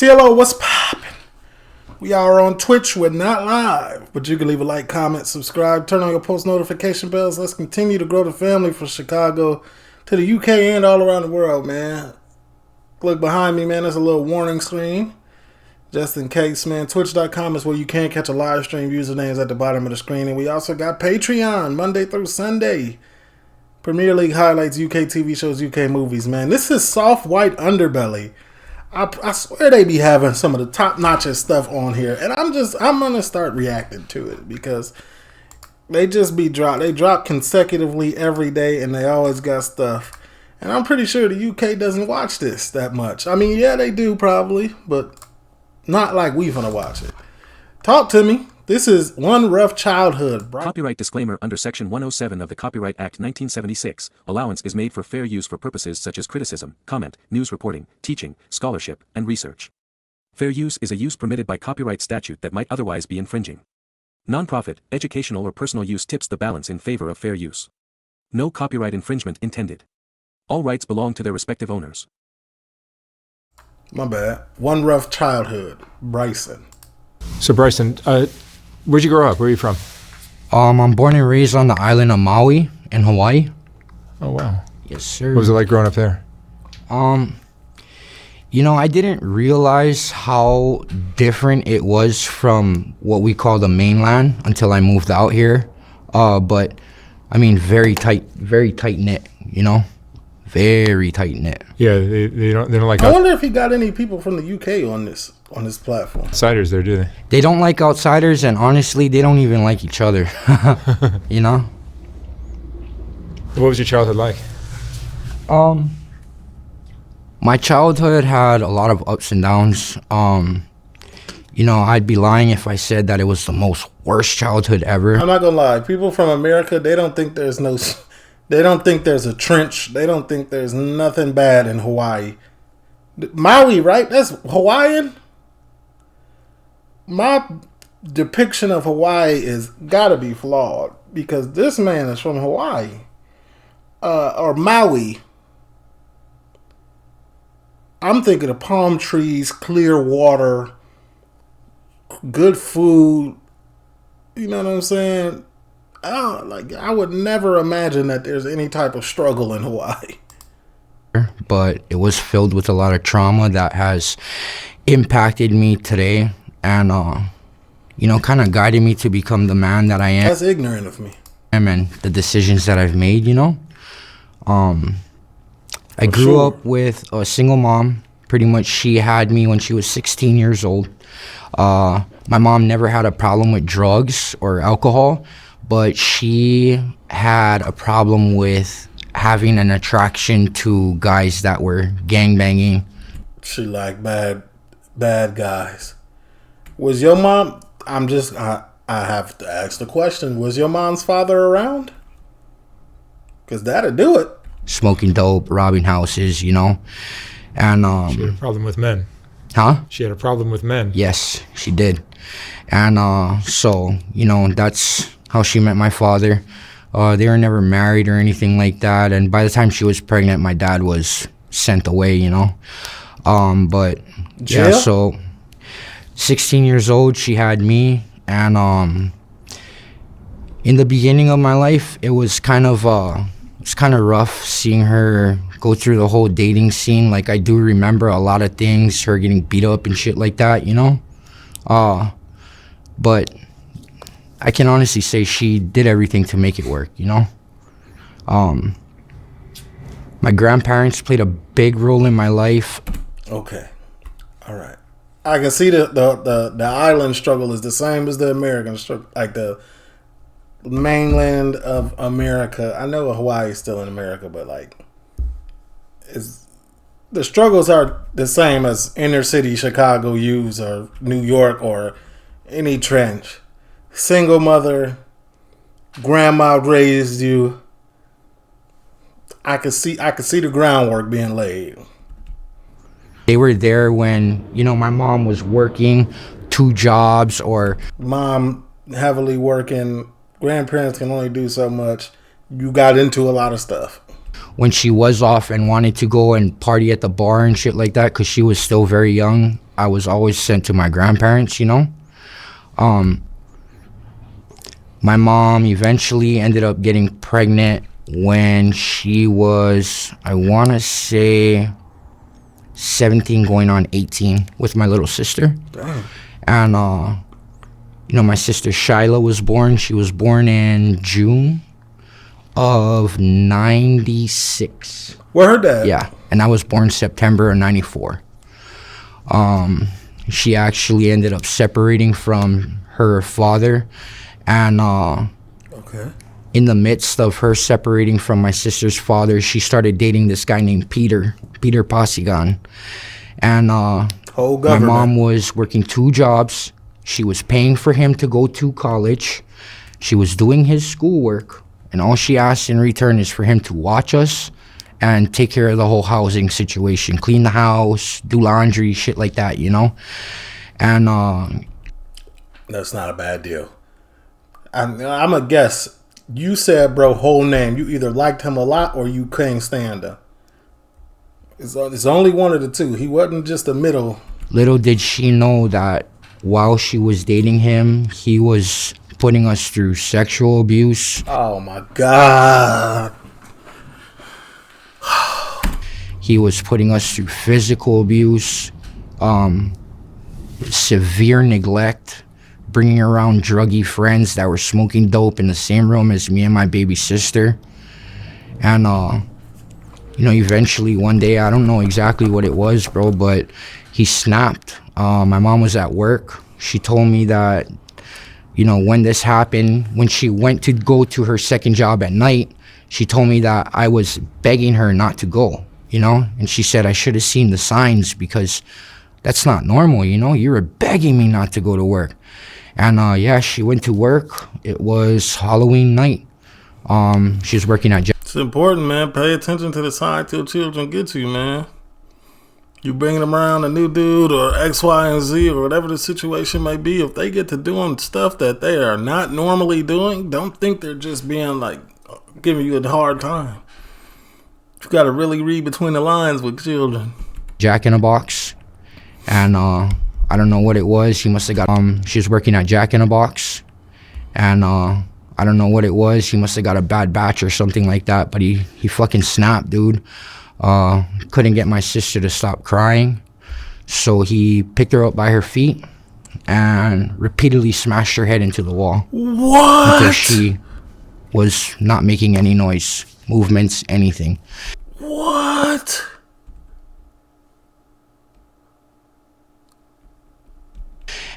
TLO, what's poppin'? We are on Twitch. We're not live, but you can leave a like, comment, subscribe, turn on your post notification bells. Let's continue to grow the family from Chicago to the UK and all around the world, man. Look behind me, man. There's a little warning screen. Just in case, man. Twitch.com is where you can catch a live stream. Usernames at the bottom of the screen. And we also got Patreon, Monday through Sunday. Premier League highlights, UK TV shows, UK movies, man. This is soft white underbelly. I swear they be having some of the top-notchest stuff on here. And I'm going to start reacting to it because they just be dropped. They drop consecutively every day and they always got stuff. And I'm pretty sure the UK doesn't watch this that much. I mean, yeah, they do probably, but not like we finna watch it. Talk to me. This is One Rough Childhood. Copyright disclaimer. Under Section 107 of the Copyright Act 1976, allowance is made for fair use for purposes such as criticism, comment, news reporting, teaching, scholarship, and research. Fair use is a use permitted by copyright statute that might otherwise be infringing. Non-profit, educational or personal use tips the balance in favor of fair use. No copyright infringement intended. All rights belong to their respective owners. My bad. One Rough Childhood. Bryson. So Bryson, where'd you grow up? Where are you from? I'm born and raised on the island of Maui in Hawaii. Oh, wow. Yes, sir. What was it like growing up there? You know, I didn't realize how different it was from what we call the mainland until I moved out here. But I mean, very tight knit, you know? Very tight knit. Yeah, they don't like I wonder if he got any people from the UK on this platform. outsiders there, do they? They don't like outsiders, and honestly, they don't even like each other. You know? What was your childhood like? My childhood had a lot of ups and downs. You know, I'd be lying if I said that it was the most worst childhood ever. I'm not gonna lie. People from America, they don't think there's a trench. They don't think there's nothing bad in Hawaii. Maui, right? That's Hawaiian. My depiction of Hawaii is gotta be flawed because this man is from Hawaii, or Maui. I'm thinking of palm trees, clear water, good food. You know what I'm saying? I would never imagine that there's any type of struggle in Hawaii. But it was filled with a lot of trauma that has impacted me today and, you know, kind of guided me to become the man that I am. That's ignorant of me. And the decisions that I've made, you know. I grew up with a single mom. Pretty much she had me when she was 16 years old. My mom never had a problem with drugs or alcohol, but she had a problem with having an attraction to guys that were gangbanging. She liked bad guys. Was your mom? I have to ask the question. Was your mom's father around? Because that'd do it. Smoking dope, robbing houses, you know. And She had a problem with men. huh? She had a problem with men. Yes, she did. And so, you know, that's how she met my father. They were never married or anything like that. And by the time she was pregnant, my dad was sent away, you know. But Jail? yeah, so 16 years old, she had me. And in the beginning of my life, it was kind of rough seeing her go through the whole dating scene. Like, I do remember a lot of things, her getting beat up and shit like that, you know. But I can honestly say she did everything to make it work, you know. My grandparents played a big role in my life. Okay. All right. I can see the island struggle is the same as the American struggle, like the mainland of America. I know Hawaii is still in America, but like, the struggles are the same as inner city Chicago use or New York or any trench. Single mother, grandma raised you. I could see the groundwork being laid. They were there when, you know, my mom was working 2 jobs or... Mom heavily working, grandparents can only do so much. You got into a lot of stuff. When she was off and wanted to go and party at the bar and shit like that because she was still very young I was always sent to my grandparents, you know. My mom eventually ended up getting pregnant when she was, I want to say, 17 going on 18 with my little sister. Damn. And, you know, my sister Shyla was born. She was born in June of 96. Where her dad? Yeah, and I was born September of 94. She actually ended up separating from her father, and Okay. in the midst of her separating from my sister's father, she started dating this guy named Peter Pasigan. And Whole my government. mom was working 2 jobs. She was paying for him to go to college. She was doing his schoolwork, and all she asked in return is for him to watch us and take care of the whole housing situation, clean the house, do laundry, shit like that, you know? And That's not a bad deal. I'm a guess. You said, bro, whole name. You either liked him a lot or you couldn't stand him. It's only one of the two. He wasn't just a middle. little did she know that while she was dating him, he was putting us through sexual abuse. Oh my God. He was putting us through physical abuse, severe neglect, bringing around druggy friends that were smoking dope in the same room as me and my baby sister. And, you know, eventually one day, I don't know exactly what it was, bro, but he snapped. My mom was at work. She told me that, you know, when this happened, when she went to go to her second job at night, she told me that I was begging her not to go, you know? And she said I should have seen the signs because that's not normal, you know? You were begging me not to go to work. And, yeah, she went to work. It was Halloween night. She was working at It's important, man. Pay attention to the signs till children get to you, man. You bringing them around a new dude or X, Y, and Z or whatever the situation may be. If they get to doing stuff that they are not normally doing, don't think they're just being like giving you a hard time. You got to really read between the lines with children. Jack in a Box, and I don't know what it was. He must have got she was working at Jack in a Box, and I don't know what it was. He must have got a bad batch or something like that, but he fucking snapped, dude. Couldn't get my sister to stop crying, so he picked her up by her feet and repeatedly smashed her head into the wall What? until she was not making any noise, movements, anything. What?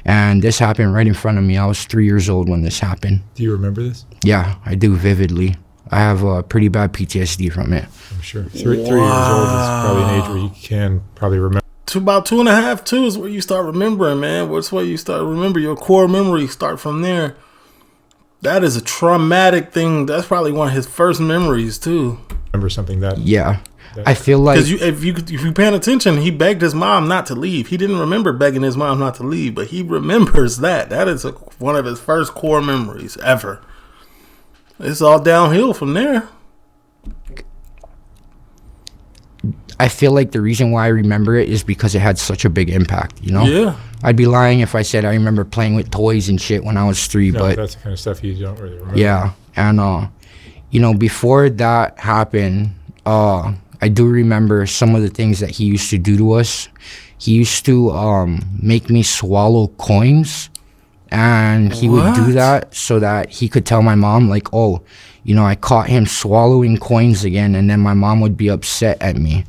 And this happened right in front of me. I was 3 years old when this happened. Do you remember this? Yeah, I do vividly. I have a pretty bad PTSD from it. I'm sure. 3 years old is probably an age where you can probably remember. To about 2.5, 2 is where you start remembering, man. What's where you start remember your core memories start from there. That is a traumatic thing. That's probably one of his first memories too. Remember something that. Yeah, I feel like Because if you paying attention, he begged his mom not to leave. He didn't remember begging his mom not to leave, but he remembers that. That is one of his first core memories ever. It's all downhill from there. I feel like the reason why I remember it is because it had such a big impact, you know? Yeah. I'd be lying if I said I remember playing with toys and shit when I was 3, No, but that's the kind of stuff you don't really remember. yeah. And, you know, before that happened, I do remember some of the things that he used to do to us. He used to make me swallow coins, and he would do What? that so that he could tell my mom, like, oh, you know, I caught him swallowing coins again, and then my mom would be upset at me,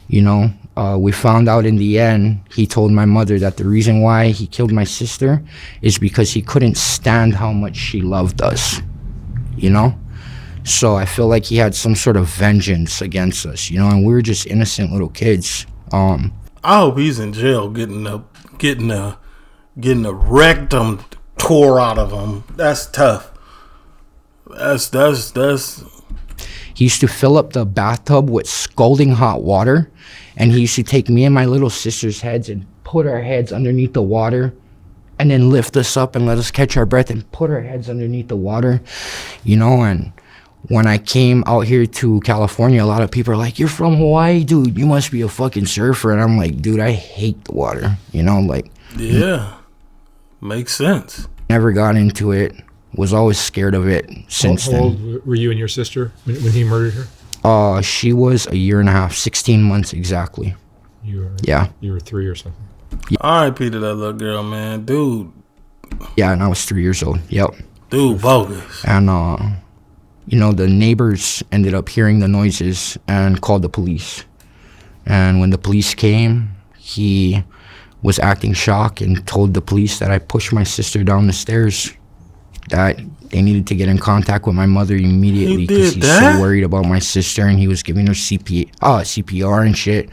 you know. We found out in the end, he told my mother that the reason why he killed my sister is because he couldn't stand how much she loved us, you know. So I feel like he had some sort of vengeance against us, you know, and we were just innocent little kids. I hope he's in jail getting a rectum tore out of him. That's tough. That's He used to fill up the bathtub with scalding hot water, and he used to take me and my little sister's heads and put our heads underneath the water, and then lift us up and let us catch our breath and put our heads underneath the water, you know. And when I came out here to California, a lot of people are like, "You're from Hawaii, dude. You must be a fucking surfer." And I'm like, "Dude, I hate the water." You know, like. Yeah, makes sense. Never got into it. Was always scared of it since How old were you and your sister when he murdered her? then. She was a year and a half, 16 months exactly. You were 3 or something. R.I.P. to that little girl, man. Dude. Yeah, and I was 3 years old. Yep. Dude, bogus. And you know, the neighbors ended up hearing the noises and called the police. And when the police came, he was acting shocked and told the police that I pushed my sister down the stairs, that they needed to get in contact with my mother immediately because he's so worried about my sister, and he was giving her CPR and shit.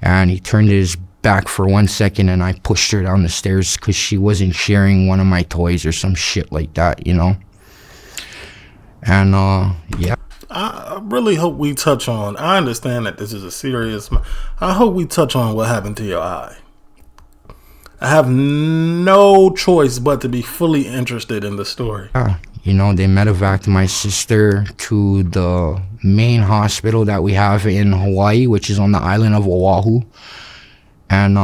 And he turned his back for 1 second, and I pushed her down the stairs because she wasn't sharing one of my toys or some shit like that, you know? And, yeah. I really hope we touch on, I understand that this is a serious, I hope we touch on what happened to your eye. I have no choice but to be fully interested in the story. You know, they medevaced my sister to the main hospital that we have in Hawaii, which is on the island of Oahu. And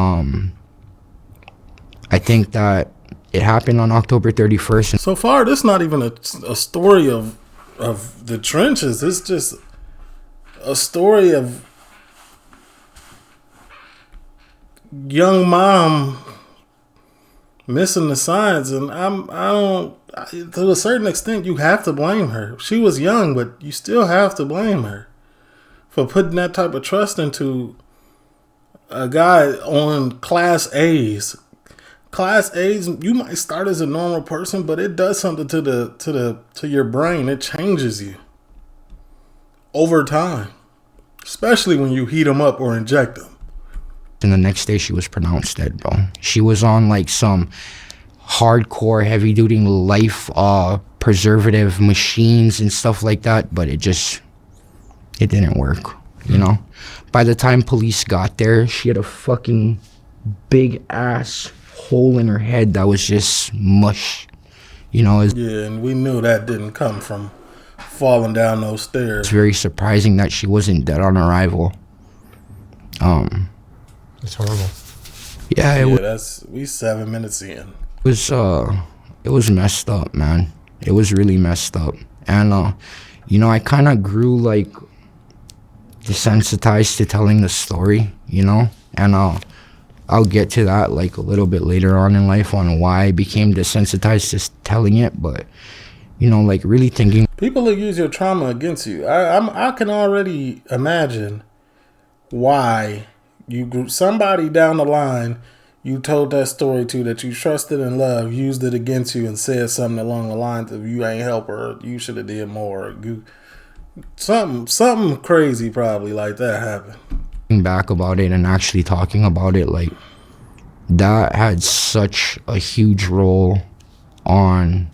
I think that it happened on October 31st. So far, this is not even a story of the trenches. It's just a story of young mom missing the signs, and to a certain extent, you have to blame her. She was young, but you still have to blame her for putting that type of trust into a guy on class A's. Class A's, you might start as a normal person, but it does something to your brain. It changes you over time, especially when you heat them up or inject them. And the next day she was pronounced dead, bro. She was on like some hardcore heavy duty life preservative machines and stuff like that, but it didn't work, you know? By the time police got there, she had a fucking big ass hole in her head that was just mush, you know? Yeah, and we knew that didn't come from falling down those stairs. It's very surprising that she wasn't dead on arrival. It's horrible. Yeah, we 7 minutes in. It was messed up, man. It was really messed up. And you know, I kind of grew like desensitized to telling the story, you know? And I'll get to that like a little bit later on in life on why I became desensitized to telling it, but you know, like really thinking. People will use your trauma against you. I can already imagine why somebody down the line you told that story to that you trusted and loved used it against you and said something along the lines of you ain't help her, you should have did more, something crazy probably like that happened. Back about it and actually talking about it, like that had such a huge role on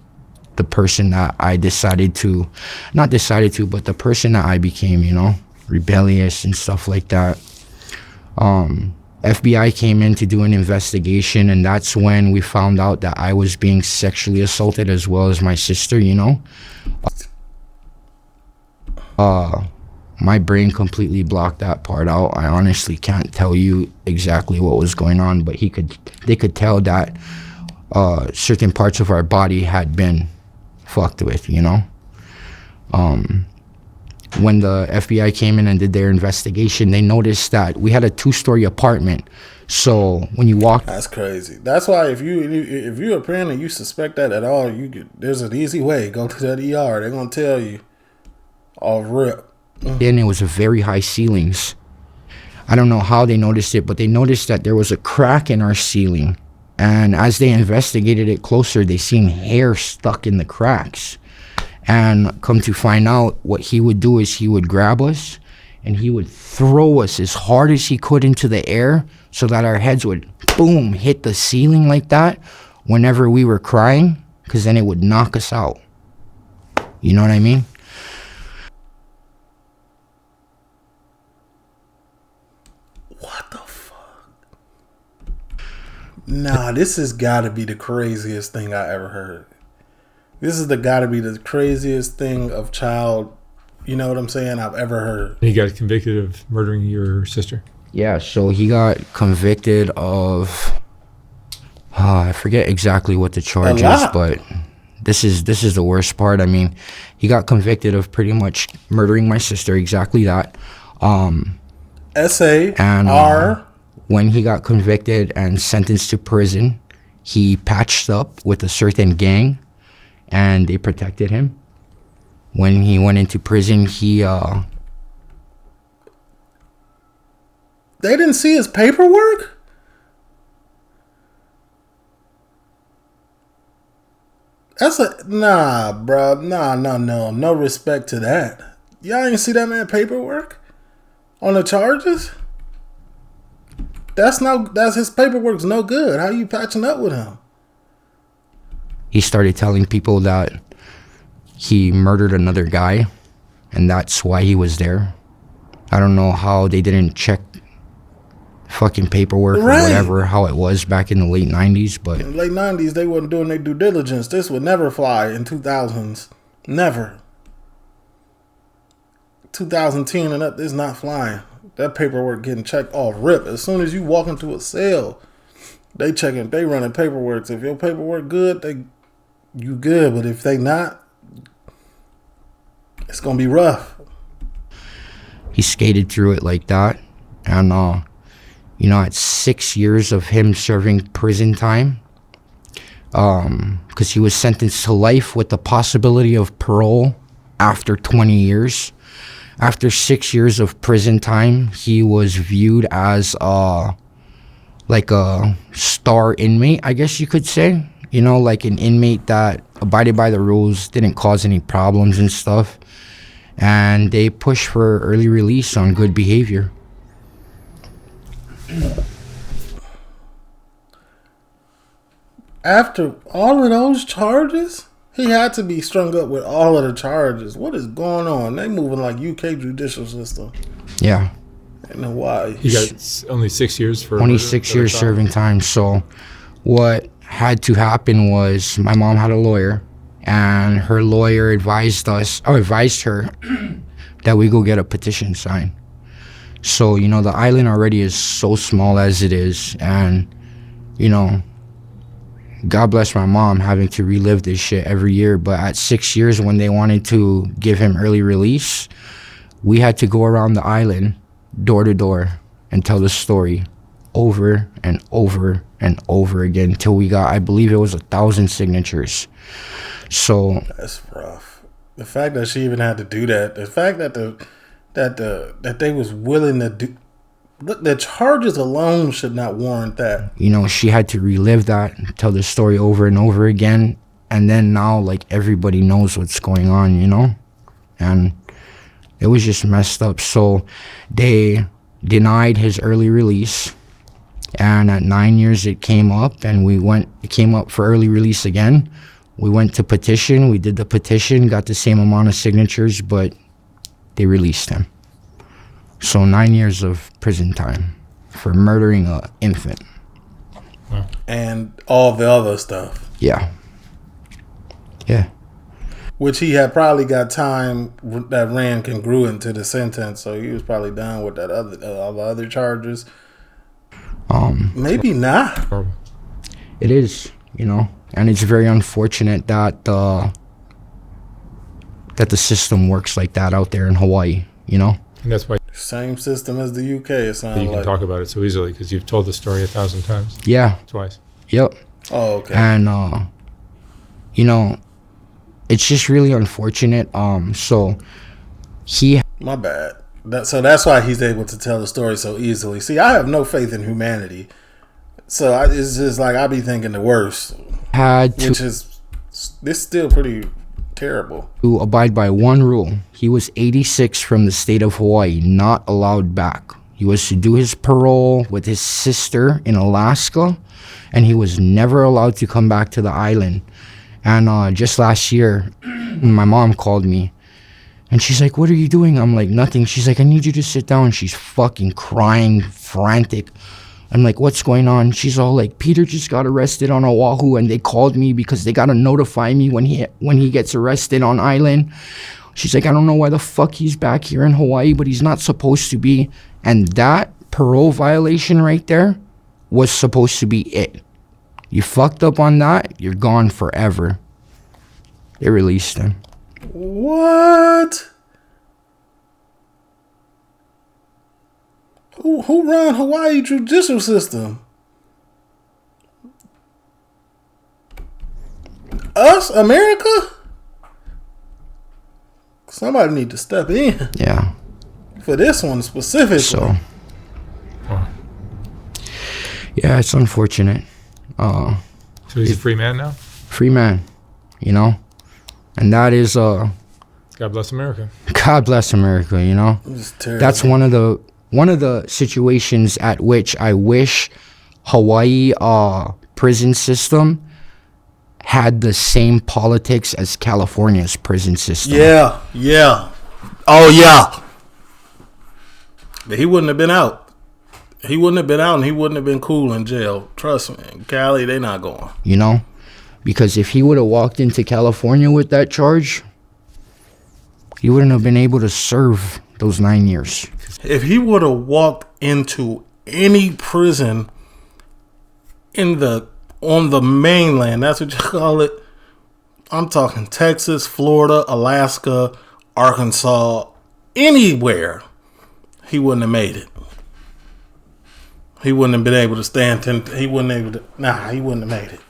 the person that I but the person that I became, you know, rebellious and stuff like that. FBI came in to do an investigation, and that's when we found out that I was being sexually assaulted as well as my sister, you know. My brain completely blocked that part out. I honestly can't tell you exactly what was going on, but they could tell that certain parts of our body had been fucked with, you know. When the FBI came in and did their investigation, they noticed that we had a 2-story apartment. So when you walk, that's crazy. That's why if you're a parent and you suspect that at all, there's an easy way. Go to that ER. They're gonna tell you off rip. Then it was a very high ceilings. I don't know how they noticed it, but they noticed that there was a crack in our ceiling. And as they investigated it closer, they seen hair stuck in the cracks. And come to find out, what he would do is he would grab us and he would throw us as hard as he could into the air so that our heads would, boom, hit the ceiling like that whenever we were crying, because then it would knock us out. You know what I mean? What the fuck? Nah, this has got to be the craziest thing I ever heard. This is gotta be the craziest thing of child, you know what I'm saying, I've ever heard. He got convicted of murdering your sister. Yeah, so he got convicted of I forget exactly what the charge is, but this is the worst part. I mean, he got convicted of pretty much murdering my sister, exactly that. S.A.R. When he got convicted and sentenced to prison, he patched up with a certain gang, and they protected him. When he went into prison, they didn't see his paperwork? Nah, bro. No respect to that. Y'all ain't see that man paperwork on the charges? That's his paperwork's no good. How you patching up with him? He started telling people that he murdered another guy, and that's why he was there. I don't know how they didn't check fucking paperwork or whatever, how it was back in the late 90s, but... In the late 90s, they wasn't doing their due diligence. This would never fly in 2000s. Never. 2010 and up, it's not flying. That paperwork getting checked off rip. As soon as you walk into a cell, they running paperwork. If your paperwork good, you good. But if they not, it's gonna be rough. He skated through it like that, and at 6 years of him serving prison time, because he was sentenced to life with the possibility of parole after 20 years. After 6 years of prison time, he was viewed as like a star inmate, I guess you could say. Like an inmate that abided by the rules, didn't cause any problems and stuff. And they pushed for early release on good behavior. After all of those charges, he had to be strung up with all of the charges. What is going on? They moving like UK judicial system. Yeah. In Hawaii. He got only 6 years for... Only 6 years serving time. So what had to happen was my mom had a lawyer, and her lawyer advised her that we go get a petition signed. So, the island already is so small as it is, and, God bless my mom having to relive this shit every year. But at 6 years, when they wanted to give him early release, we had to go around the island, door to door, and tell the story over and over and over again till we got, I believe it was 1,000 signatures. So that's rough. The fact that she even had to do that, the fact that that they was willing to do. Look, the charges alone should not warrant that. She had to relive that, tell the story over and over again. And then now, like, everybody knows what's going on, And it was just messed up. So they denied his early release. And at 9 years, it came up, and it came up for early release again. We went to petition. We did the petition, got the same amount of signatures, but they released him. So 9 years of prison time for murdering an infant. And all the other stuff. Yeah. Yeah. Which he had probably got time that ran congruent to the sentence, so he was probably done with that all the other charges. Maybe not. It is, and it's very unfortunate that the system works like that out there in Hawaii, And that's why same system as the UK. It sounds you can talk about it so easily because you've told the story 1,000 times. Yeah. Twice. Yep. Oh, okay. And it's just really unfortunate. So he. My bad. So that's why he's able to tell the story so easily. See, I have no faith in humanity, so it's just like I be thinking the worst. Which is this still pretty terrible. To abide by one rule. He was 86 from the state of Hawaii, not allowed back. He was to do his parole with his sister in Alaska, and he was never allowed to come back to the island. And just last year, my mom called me, and she's like, "What are you doing?" I'm like, "Nothing." She's like, "I need you to sit down." She's fucking crying, frantic. I'm like, what's going on? She's all like, Peter just got arrested on Oahu, and they called me because they gotta notify me when he gets arrested on island. She's like, I don't know why the fuck he's back here in Hawaii, but he's not supposed to be. And that parole violation right there was supposed to be it. You fucked up on that, you're gone forever. They released him. What? Who run Hawaii judicial system? Us, America? Somebody need to step in. Yeah. For this one specifically. So, yeah, it's unfortunate. So he's a free man now? Free man, you know? And that is, God bless America. God bless America, you know? It's terrible. That's one of the situations at which I wish Hawaii prison system had the same politics as California's prison system. Yeah. Oh, yeah. But he wouldn't have been out. He wouldn't have been out, and he wouldn't have been cool in jail. Trust me. In Cali, they not going. You know? Because if he would have walked into California with that charge, he wouldn't have been able to serve those 9 years. If he would have walked into any prison on the mainland, that's what you call it. I'm talking Texas, Florida, Alaska, Arkansas, anywhere, he wouldn't have made it. He wouldn't have been able to stand. He wouldn't have made it.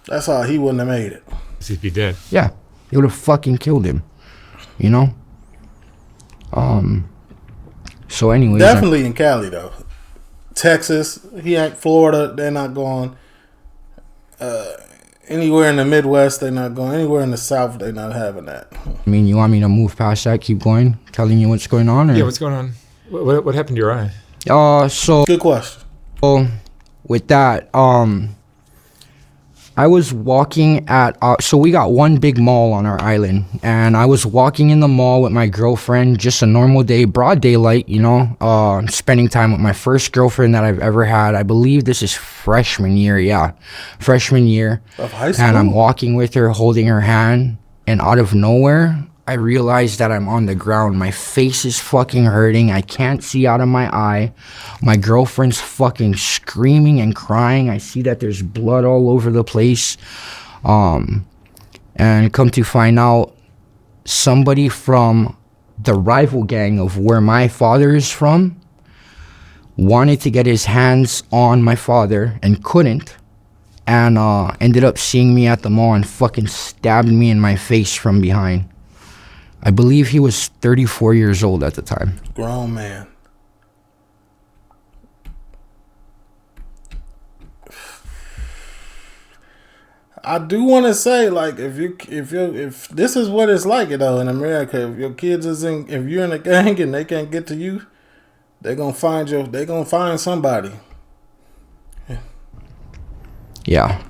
That's all. He wouldn't have made it. He'd be dead. Yeah, he would have fucking killed him. You know. So, anyways, Definitely in Cali though. Texas, he ain't Florida. They're not going. Anywhere in the Midwest, they're not going. Anywhere in the South, they're not having that. I mean, you want me to move past that? Keep going, telling you what's going on? Or? Yeah, what's going on? What happened to your eye? So Good question. With that, I was walking at, so we got one big mall on our island, and I was walking in the mall with my girlfriend, just a normal day, broad daylight, you know, spending time with my first girlfriend that I've ever had. I believe this is freshman year, freshman year. Of high school? And I'm walking with her, holding her hand, and out of nowhere, I realize that I'm on the ground. My face is fucking hurting. I can't see out of my eye. My girlfriend's fucking screaming and crying. I see that there's blood all over the place. And come to find out, somebody from the rival gang of where my father is from wanted to get his hands on my father and couldn't. And ended up seeing me at the mall and fucking stabbed me in my face from behind. I believe he was 34 years old at the time. Grown man. I do want to say, like, if this is what it's like, though, in America, if your kids if you're in a gang and they can't get to you, they're gonna find somebody. Yeah.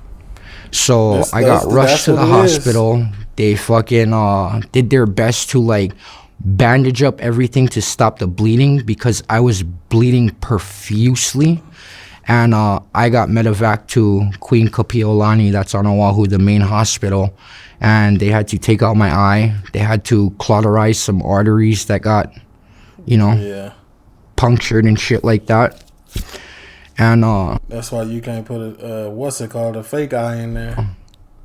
So I got rushed to the hospital. They fucking did their best to like bandage up everything to stop the bleeding because I was bleeding profusely. And I got medevac to Queen Kapiolani, that's on Oahu, the main hospital. And they had to take out my eye. They had to cauterize some arteries that got, punctured and shit like that. And that's why you can't put a fake eye in there.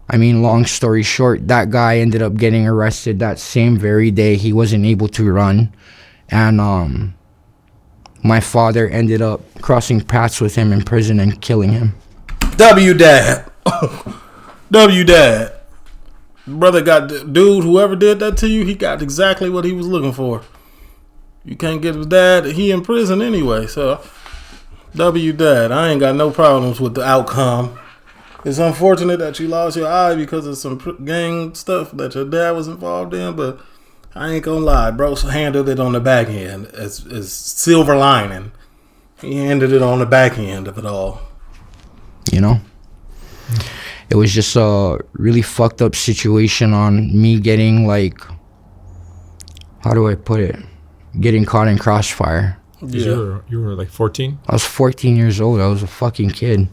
I mean, long story short, that guy ended up getting arrested that same very day. He wasn't able to run. And my father ended up crossing paths with him in prison and killing him. Dad. Dad. Brother got, whoever did that to you, he got exactly what he was looking for. You can't get his dad. He in prison anyway, so Dad. I ain't got no problems with the outcome. It's unfortunate that you lost your eye because of some gang stuff that your dad was involved in, but I ain't gonna lie, bro handled it on the back end as silver lining. He handled it on the back end of it all. You know? It was just a really fucked up situation on me getting, like, how do I put it? Getting caught in crossfire. Yeah. You were like 14? I was 14 years old. I was a fucking kid.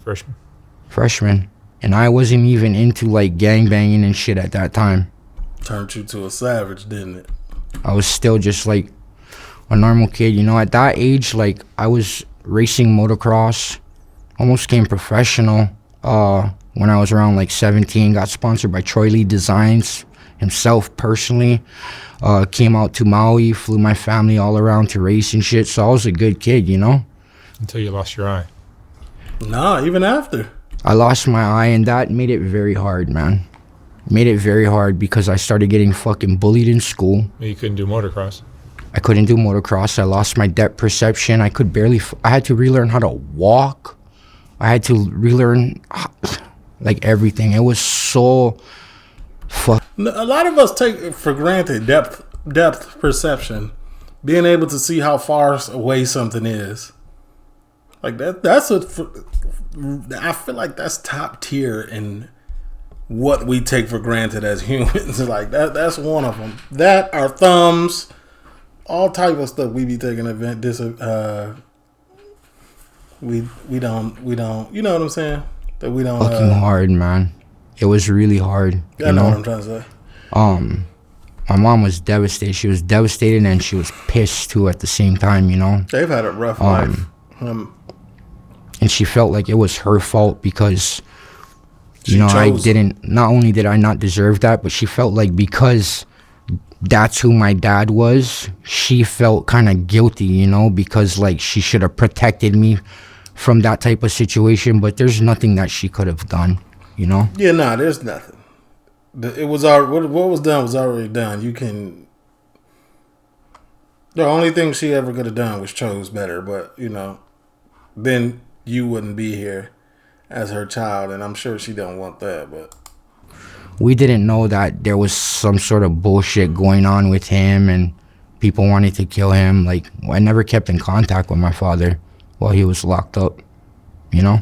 Freshman. And I wasn't even into like gangbanging and shit at that time. Turned you to a savage, didn't it? I was still just like a normal kid, you know. At that age, like I was racing motocross, almost came professional when I was around like 17. Got sponsored by Troy Lee Designs himself personally. Came out to Maui, flew my family all around to race and shit. So I was a good kid, you know. Until you lost your eye. Nah, even after. I lost my eye, and that made it very hard, man. Made it very hard because I started getting fucking bullied in school. You couldn't do motocross. I couldn't do motocross. I lost my depth perception. I could barely. I had to relearn how to walk. I had to relearn like everything. It was so A lot of us take for granted depth perception, being able to see how far away something is. Like that's I feel like that's top tier in what we take for granted as humans. Like that's one of them. That, our thumbs, all type of stuff we be taking advantage. We don't. You know what I'm saying? That we don't. fucking hard, man. It was really hard. I know what I'm trying to say. My mom was devastated. She was devastated and she was pissed too at the same time, you know. They've had a rough life. And she felt like it was her fault because, you know, I chose. didn't. Not only did I not deserve that, but she felt like because that's who my dad was, she felt kind of guilty, you know, because like she should have protected me from that type of situation. But there's nothing that she could have done, you know. Yeah, nah, there's nothing. It was already, what was done was already done. You can. The only thing she ever could have done was chose better, but you know, then you wouldn't be here as her child, and I'm sure she don't want that. But we didn't know that there was some sort of bullshit going on with him and people wanted to kill him. Like, I never kept in contact with my father while he was locked up, you know?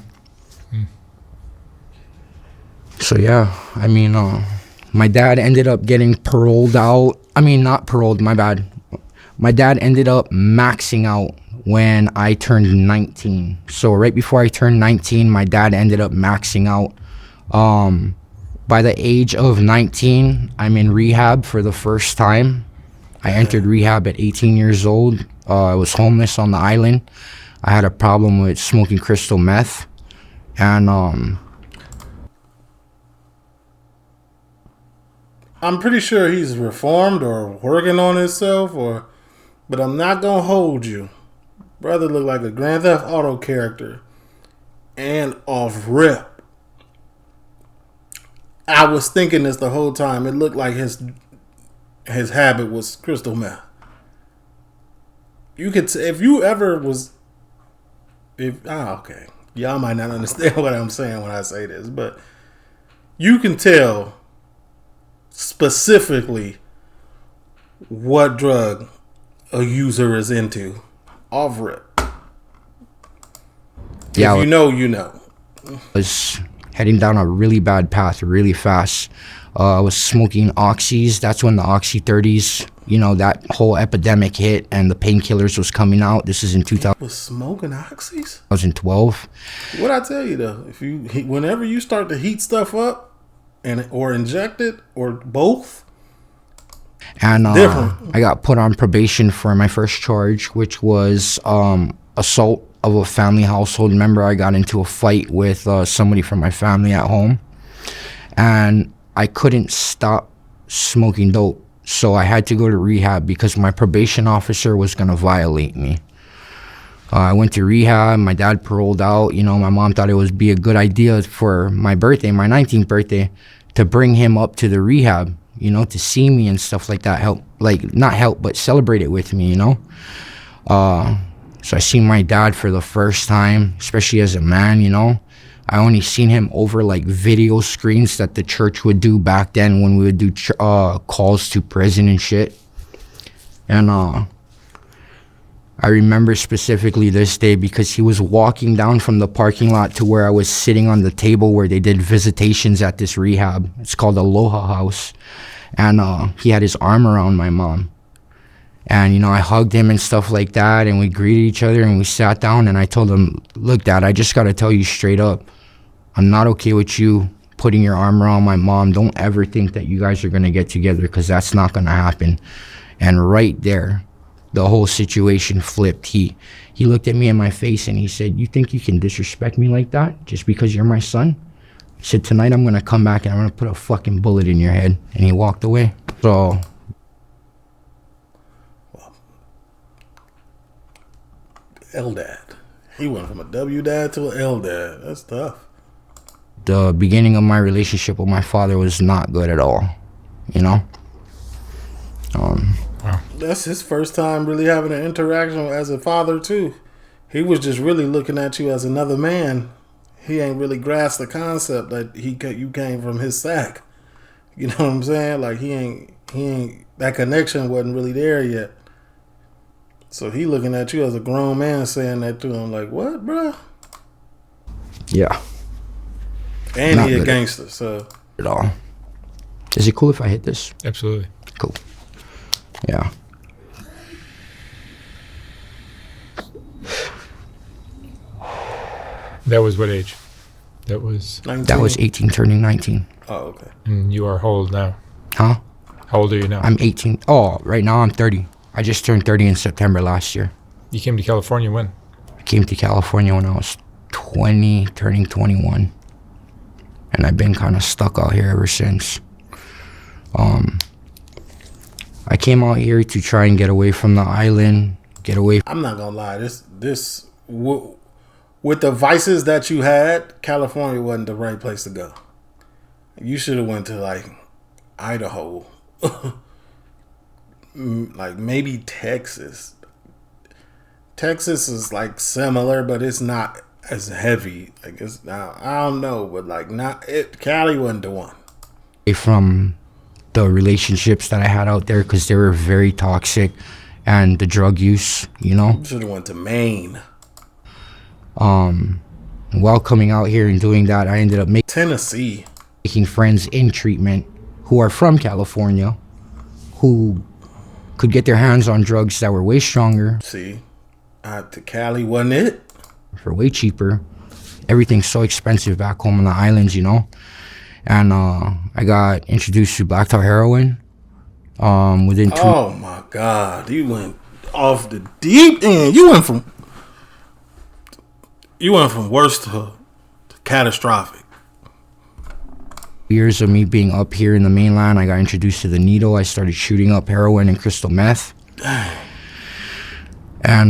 So, yeah, I mean, my dad ended up getting paroled out. I mean, not paroled, my bad. My dad ended up maxing out when I turned 19. So right before I turned 19, my dad ended up maxing out. By the age of 19, I'm in rehab for the first time. I entered rehab at 18 years old. I was homeless on the island. I had a problem with smoking crystal meth. And I'm pretty sure he's reformed or working on himself, but I'm not gonna hold you. Brother looked like a Grand Theft Auto character, and off rip. I was thinking this the whole time. It looked like his habit was crystal meth. You could, if you ever was, okay, y'all might not understand what I'm saying when I say this, but you can tell specifically what drug a user is into off rip. yeah, If you know, you know. was heading down a really bad path really fast. I was smoking oxys. That's when the oxy 30s, you know, that whole epidemic hit and the painkillers was coming out. This is in Was smoking oxys? 2012. What I tell you though, whenever you start to heat stuff up or inject it or both, And different. I got put on probation for my first charge, which was assault of a family household member. I got into a fight with somebody from my family at home, and I couldn't stop smoking dope. So I had to go to rehab because my probation officer was going to violate me. I went to rehab. My dad paroled out. You know, my mom thought it would be a good idea for my birthday, my 19th birthday, to bring him up to the rehab, you know, to see me and stuff like that. Not help, but celebrate it with me, you know. So I seen my dad for the first time, especially as a man, you know. I only seen him over like video screens that the church would do back then when we would do calls to prison and shit. And I remember specifically this day because he was walking down from the parking lot to where I was sitting on the table where they did visitations at this rehab. It's called Aloha House. And he had his arm around my mom. And, you know, I hugged him and stuff like that, and we greeted each other, and we sat down, and I told him, look, Dad, I just got to tell you straight up, I'm not okay with you putting your arm around my mom. Don't ever think that you guys are going to get together, because that's not going to happen. And right there, the whole situation flipped. He looked at me in my face, and he said, you think you can disrespect me like that just because you're my son? He said, tonight I'm going to come back, and I'm going to put a fucking bullet in your head. And he walked away. So... L-Dad. He went from a W-Dad to an L-Dad. That's tough. The beginning of my relationship with my father was not good at all, you know? That's his first time really having an interaction as a father, too. He was just really looking at you as another man. He ain't really grasped the concept that you came from his sack. You know what I'm saying? Like, he ain't, that connection wasn't really there yet. So he looking at you as a grown man saying that to him, like, what, bro? Yeah. And not he a good gangster, so. At all. Is it cool if I hit this? Absolutely. Cool. Yeah. That was what age? That was... 19? That was 18 turning 19. Oh, okay. And you are how old now? Huh? How old are you now? I'm 18. Oh, right now I'm 30. I just turned 30 in September last year. You came to California when? I came to California when I was 20, turning 21. And I've been kind of stuck out here ever since. I came out here to try and get away from the island, get away. I'm not gonna lie. With the vices that you had, California wasn't the right place to go. You should have went to like Idaho, like maybe Texas. Texas is like similar, but it's not as heavy. Like it's I don't know, but like Cali wasn't the one. From the relationships that I had out there, because they were very toxic, and the drug use, you know. You should have went to Maine. While coming out here and doing that, I ended up Tennessee. making friends in treatment who are from California, who could get their hands on drugs that were way stronger. See, to Cali wasn't it? For way cheaper. Everything's so expensive back home on the islands, you know. And I got introduced to black tar heroin. Within two. Oh my God! You went off the deep end. You went from worse to catastrophic. Years of me being up here in the mainland, I got introduced to the needle. I started shooting up heroin and crystal meth. And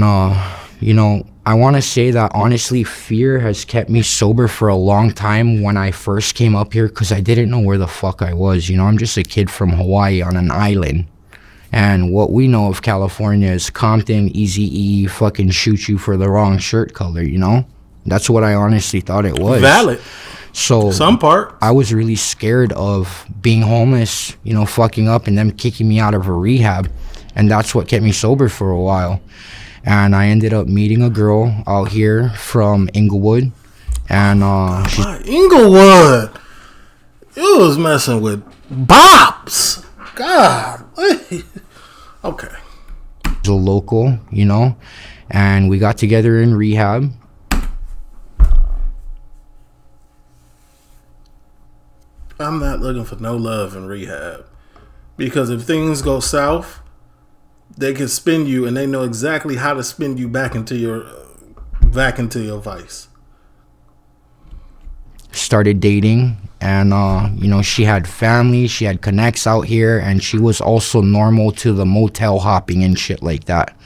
you know, I want to say that honestly, fear has kept me sober for a long time when I first came up here, because I didn't know where the fuck I was. You know, I'm just a kid from Hawaii on an island. And what we know of California is Compton, Easy-E, fucking shoot you for the wrong shirt color, you know? That's what I honestly thought it was. Valid. So some part. I was really scared of being homeless, you know, fucking up and them kicking me out of a rehab. And that's what kept me sober for a while. And I ended up meeting a girl out here from Inglewood. And she's Inglewood. You was messing with bops. God. Okay. a local, you know, and we got together in rehab. I'm not looking for no love in rehab, because if things go south, they can spin you, and they know exactly how to spin you back into your vice. Started dating, and you know, she had family, she had connects out here, and she was also normal to the motel hopping and shit like that.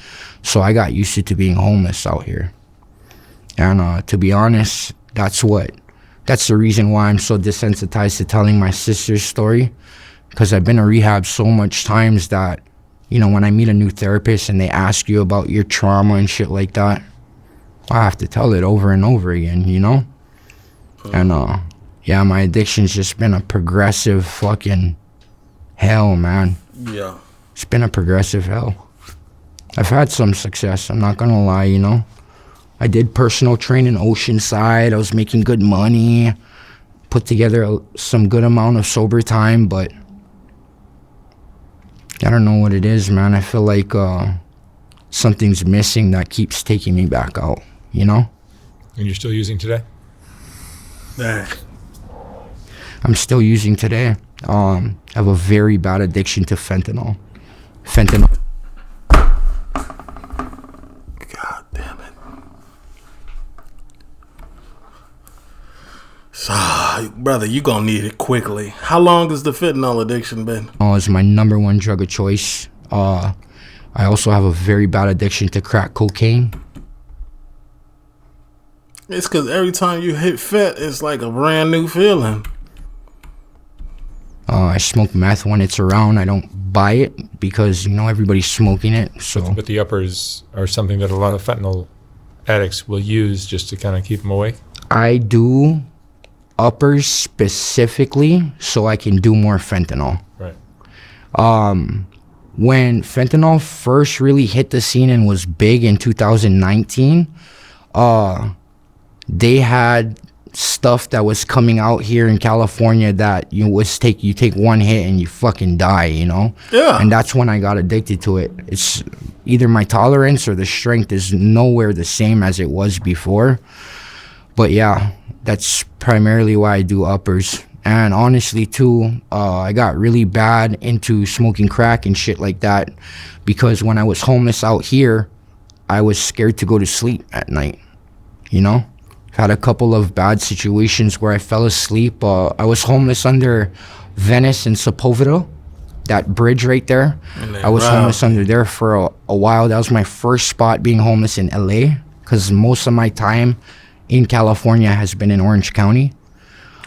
So I got used to being homeless out here, and to be honest, that's the reason why I'm so desensitized to telling my sister's story, because I've been in rehab so much times that, you know, when I meet a new therapist and they ask you about your trauma and shit like that, I have to tell it over and over again, you know? And yeah, my addiction's just been a progressive fucking hell, man. Yeah. It's been a progressive hell. I've had some success, I'm not gonna lie, you know? I did personal training Oceanside, I was making good money, put together some good amount of sober time, but I don't know what it is, man. I feel like something's missing that keeps taking me back out, you know? And you're still using today? Dang. I'm still using today. I have a very bad addiction to fentanyl. God damn it. So, brother, you gonna need it quickly. How long has the fentanyl addiction been? It's my number one drug of choice. I also have a very bad addiction to crack cocaine. It's because every time you hit fent, it's like a brand new feeling. I smoke meth when it's around. I don't buy it because, everybody's smoking it. So, But the uppers are something that a lot of fentanyl addicts will use just to kind of keep them awake? I do uppers specifically so I can do more fentanyl. Right. When fentanyl first really hit the scene and was big in 2019, they had stuff that was coming out here in California that you take one hit and you fucking die, Yeah. And that's when I got addicted to it. It's either my tolerance or the strength is nowhere the same as it was before. But yeah, that's primarily why I do uppers. And honestly too, I got really bad into smoking crack and shit like that because when I was homeless out here, I was scared to go to sleep at night, Had a couple of bad situations where I fell asleep. I was homeless under Venice and Sepulveda, that bridge right there. I was homeless under there for a while. That was my first spot being homeless in LA because most of my time in California has been in Orange County.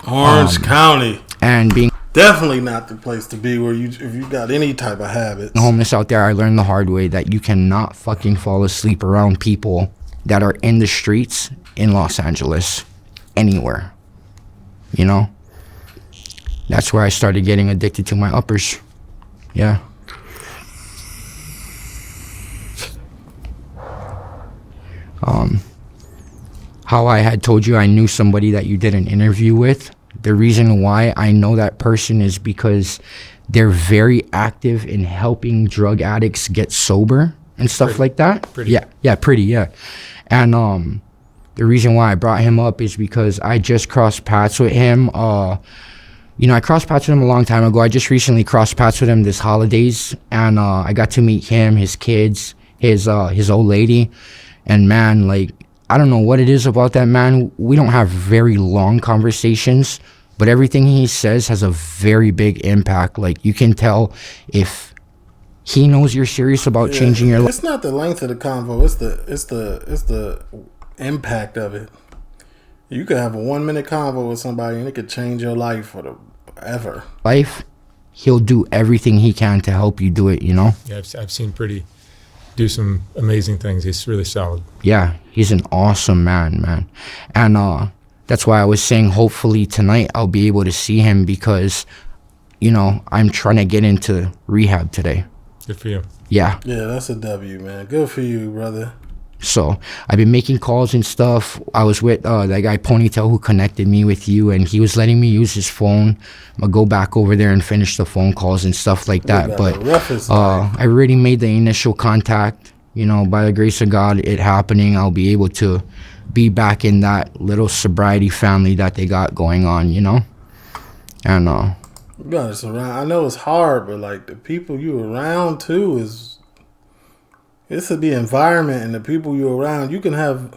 Orange County. And being Definitely not the place to be if you got any type of habits. homeless out there, I learned the hard way that you cannot fucking fall asleep around people that are in the streets in Los Angeles, anywhere. That's where I started getting addicted to my uppers. Yeah. How I had told you I knew somebody that you did an interview with. The reason why I know that person is because they're very active in helping drug addicts get sober and stuff like that. Pretty. Yeah. And the reason why I brought him up is because I just crossed paths with him. I crossed paths with him a long time ago. I just recently crossed paths with him this holidays, and I got to meet him, his kids, his old lady, and man, like, I don't know what it is about that man. We don't have very long conversations, but everything he says has a very big impact. Like, you can tell if he knows you're serious about changing your life. It's not the length of the convo. It's the impact of it. You could have a 1 minute convo with somebody and it could change your life forever. He'll do everything he can to help you do it. Yeah, I've seen Pretty do some amazing things. He's really solid. Yeah, he's an awesome man. And that's why I was saying hopefully tonight I'll be able to see him because, I'm trying to get into rehab today. Good for you. Yeah. Yeah, that's a W, man. Good for you, brother. So I've been making calls and stuff. I was with that guy Ponytail who connected me with you, and he was letting me use his phone. I'm gonna go back over there and finish the phone calls and stuff like that. But I already made the initial contact. By the grace of God, it happening. I'll be able to be back in that little sobriety family that they got going on. And you got us around. I know it's hard, but like the people you around too it's the environment and the people you're around. You can have,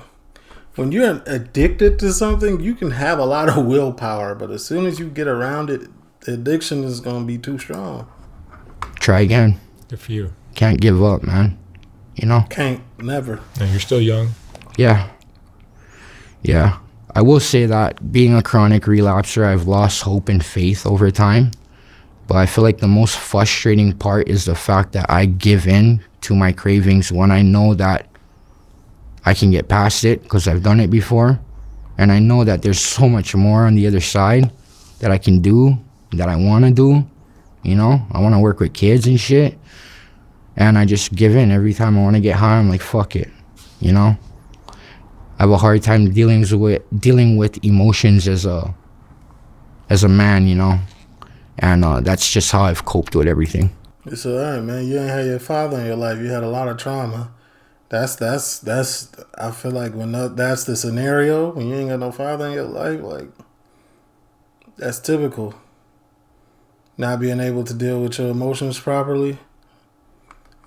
when you're addicted to something, you can have a lot of willpower, but as soon as you get around it, the addiction is going to be too strong. Try again. Good for you. Can't give up, man. Can't, never. And you're still young. Yeah. I will say that being a chronic relapser, I've lost hope and faith over time. But I feel like the most frustrating part is the fact that I give in to my cravings when I know that I can get past it because I've done it before. And I know that there's so much more on the other side that I can do, that I want to do. I want to work with kids and shit. And I just give in every time I want to get high. I'm like, fuck it. I have a hard time dealing with emotions as a man, And that's just how I've coped with everything. It's all right, man. You ain't had your father in your life. You had a lot of trauma. That's. I feel like when that's the scenario, when you ain't got no father in your life, like that's typical. Not being able to deal with your emotions properly.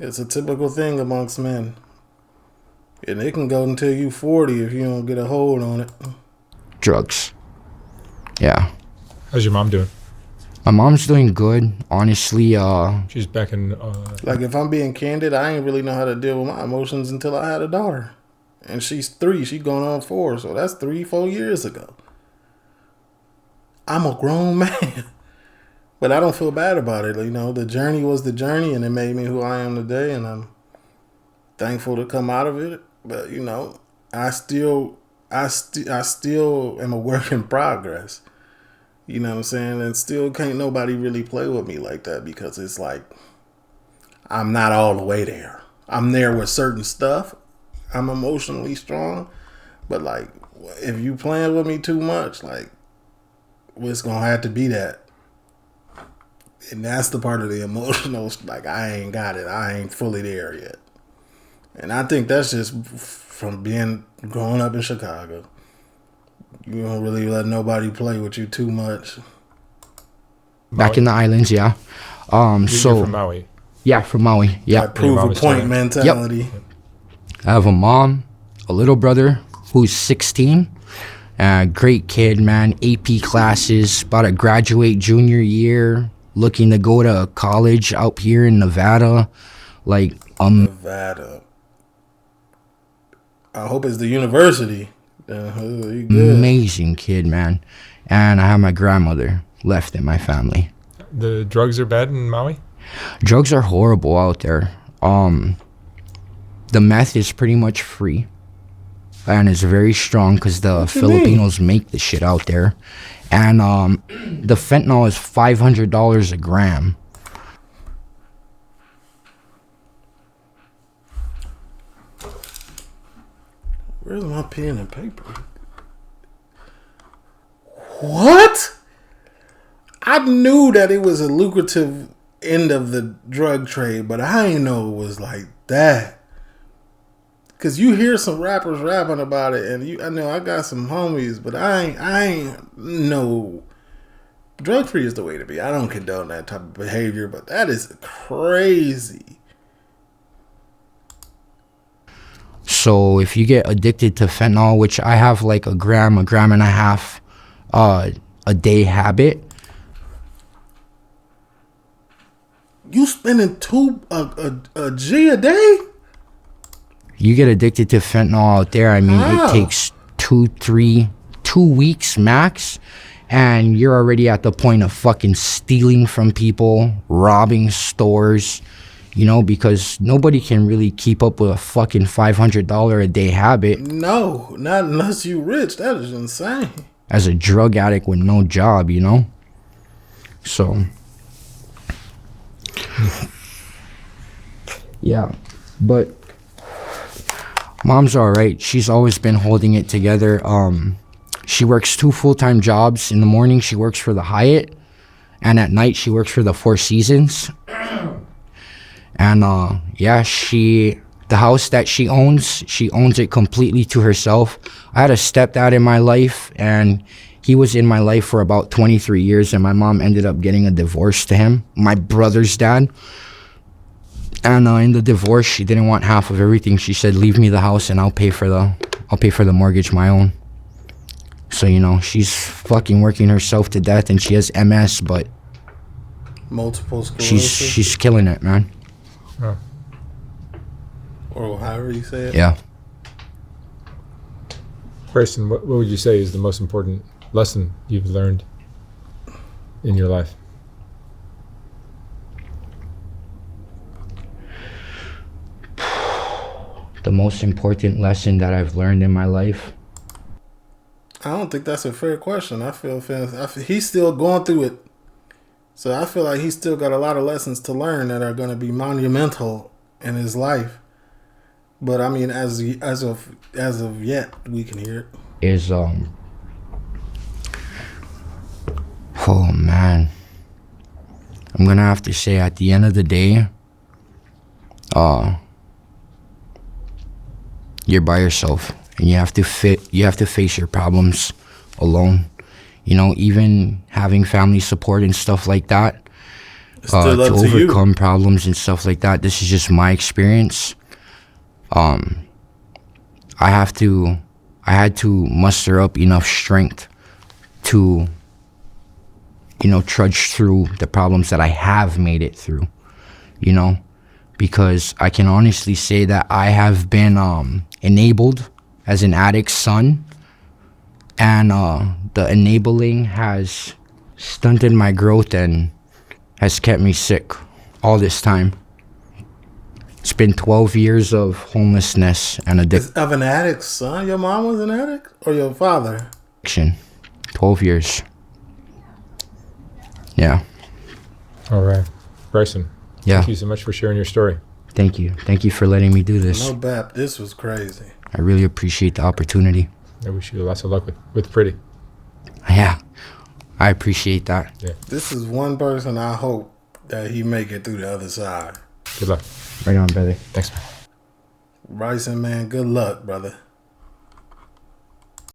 It's a typical thing amongst men. And it can go until you 40 if you don't get a hold on it. Drugs. Yeah. How's your mom doing? My mom's doing good, honestly. She's back in. Like, if I'm being candid, I ain't really know how to deal with my emotions until I had a daughter. And she's 3. She's going on 4. So that's 3-4 years ago. I'm a grown man. But I don't feel bad about it. You know, the journey was the journey, and it made me who I am today. And I'm thankful to come out of it. But, you know, I still am a work in progress. You know what I'm saying? And still can't nobody really play with me like that, because it's like I'm not all the way there. I'm there with certain stuff. I'm emotionally strong. But, like, if you playing with me too much, like, it's going to have to be that. And that's the part of the emotional, like, I ain't got it. I ain't fully there yet. And I think that's just from growing up in Chicago. You don't really let nobody play with you too much. Back in the islands, yeah. You're So from Maui. yeah, from Maui. Yeah. That prove a point mentality. I have a mom, a little brother who's 16. Great kid, man. AP classes, about to graduate junior year. Looking to go to college out here in Nevada. Like, Nevada. I hope it's the university. You good. amazing kid, man. And I have my grandmother left in my family. The drugs are bad in Maui? Drugs are horrible out there. The meth is pretty much free. And it's very strong because the Filipinos make the shit out there. And the fentanyl is $500 a gram. Where's my pen and paper? What? I knew that it was a lucrative end of the drug trade, but I didn't know it was like that. Cause you hear some rappers rapping about it, and I know I got some homies, but I ain't know drug free is the way to be. I don't condone that type of behavior, but that is crazy. So if you get addicted to fentanyl, which I have like a gram and a half a day habit. You spending a G a day? You get addicted to fentanyl out there. I mean, Wow. It takes 2 weeks max. And you're already at the point of fucking stealing from people, robbing stores, you know, because nobody can really keep up with a fucking $500 a day habit. No, not unless you rich. That is insane. As a drug addict with no job, you know? So, yeah. But mom's all right. She's always been holding it together. She works 2 full-time jobs. In the morning, she works for the Hyatt. And at night, she works for the Four Seasons. And, yeah, the house that she owns it completely to herself. I had a stepdad in my life, and he was in my life for about 23 years, and my mom ended up getting a divorce to him, my brother's dad. And in the divorce, she didn't want half of everything. She said, "Leave me the house, and I'll pay for the mortgage my own." So, you know, she's fucking working herself to death, and she has MS, but Multiple sclerosis. she's killing it, man. Oh. Or however you say it. Yeah. Bryson, what would you say is the most important lesson you've learned in your life? The most important lesson that I've learned in my life. I don't think that's a fair question. I feel he's still going through it. So I feel like he's still got a lot of lessons to learn that are going to be monumental in his life. But I mean, as of yet, we can hear it. Is oh man, I'm gonna have to say at the end of the day, you're by yourself and you have to face your problems alone. You know, even having family support and stuff like that, to overcome problems and stuff like that. This is just my experience. I had to muster up enough strength to, you know, trudge through the problems that I have made it through, you know, because I can honestly say that I have been enabled as an addict's son, and the enabling has stunted my growth and has kept me sick all this time. It's been 12 years of homelessness and addiction. Of an addict's son? Your mom was an addict? Or your father? 12 years. Yeah. All right. Bryson, yeah. Thank you so much for sharing your story. Thank you. Thank you for letting me do this. No bap. This was crazy. I really appreciate the opportunity. I wish you lots of luck with Pretty. Yeah. I appreciate that. Yeah. This is one person I hope that he make it through the other side. Good luck. Right on, brother. Thanks, man. Bryson, man, good luck, brother.